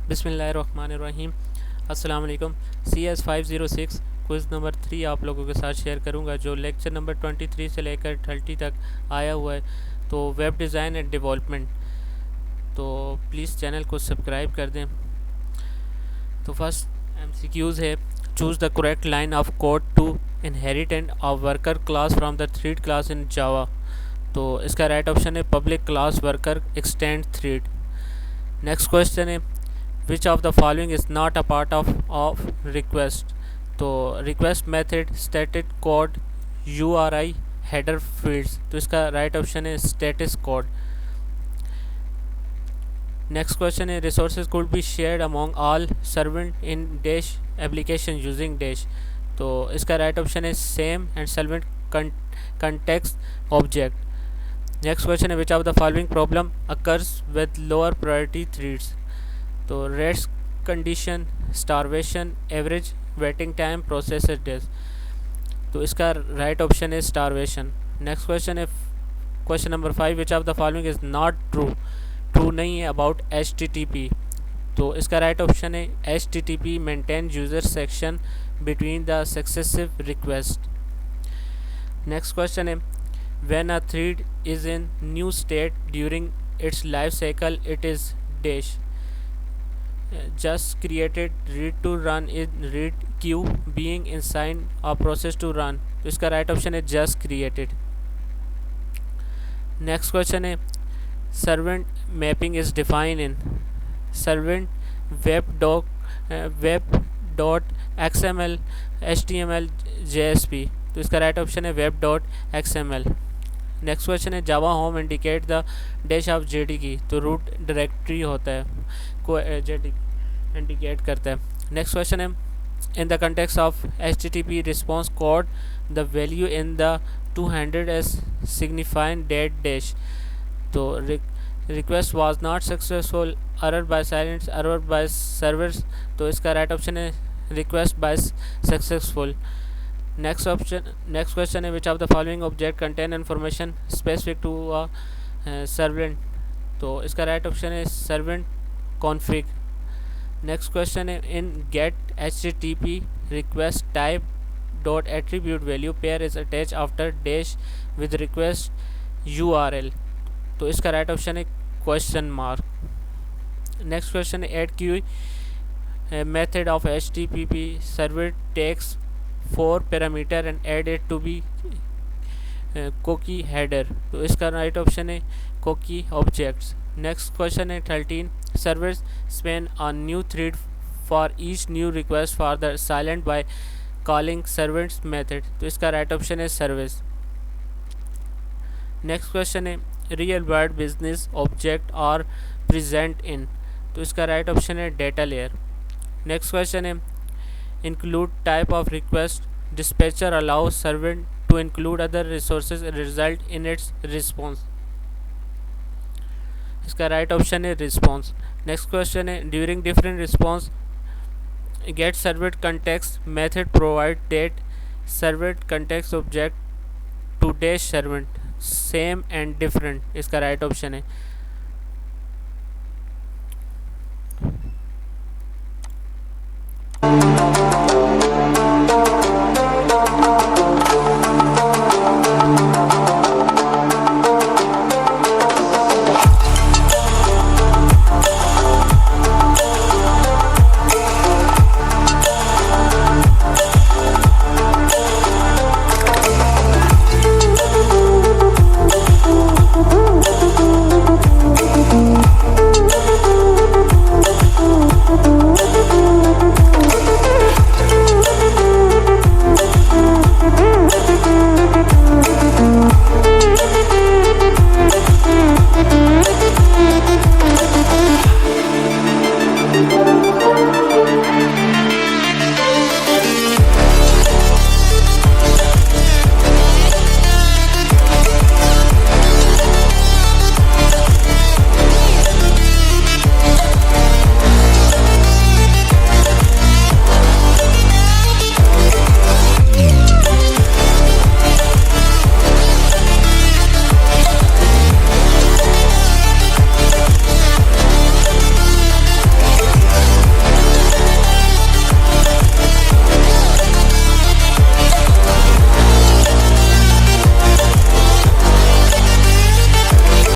बिस्मिल्लाहिर्रहमानिर्रहीम। अस्सलाम वालेकुम। CS506 क्विज़ नंबर 3 आप लोगों के साथ शेयर करूंगा, जो लेक्चर नंबर 23 से लेकर 30 तक आया हुआ है। तो वेब डिज़ाइन एंड डेवलपमेंट, तो प्लीज़ चैनल को सब्सक्राइब कर दें। तो फर्स्ट MCQs है, choose the correct line of code to inherit and a worker class from the thread class in Java. तो इसका राइट ऑप्शन है public class worker extend thread. Next question है, which of the following is not a part of request. तो request method static code URI header fields, तो इसका right option है status code. Next question है, resources could be shared among all servant in dash application using dash. तो इसका right option है same and servant context object. Next question है, which of the following problem occurs with lower priority threads. तो race condition, starvation, average waiting time, processor days. तो इसका right option है starvation. Next question है question number 5, which of the following is not true. True नहीं है about HTTP। तो इसका right option है HTTP maintain user section between the successive request. Next question है, when a thread is in new state during its life cycle it is dash. just created, read to run in read queue, being assigned a process to run। तो इसका right option है just created। Next question है, servant mapping is define in servant web dot XML HTML JSP। तो इसका right option है web dot XML। Next question है, Java home indicate the dash of JD K. तो root directory होता है को JD indicate करता है। नेक्स्ट क्वेश्चन है, in the context of HTTP response code the value in the 200 as signifying that dash. तो request was not successful, error by silence, error by servers. तो इसका right option है request by successful. Next question है, which of the following object contain information specific to a servant. तो इसका right option है servant config. Next question है, in get HTTP request type dot attribute value pair is attach after dash with request URL। तो इसका right option है question mark. Next question है, add Q method of HTTP server takes 4 parameter and add it to be cookie header. तो इसका right option है cookie objects. Next question है 13, servers spawn a new thread for each new request for the client by calling servlet's method. तो इसका right option है service. Next question है, real world business object are present in. तो इसका right option है data layer. Next question है, include type of request, dispatcher allows servant to include other resources result in its response। इसका right option है response. Next question है, during different response get servlet context method provide that servlet context object to dash servlet same and different. इसका right option है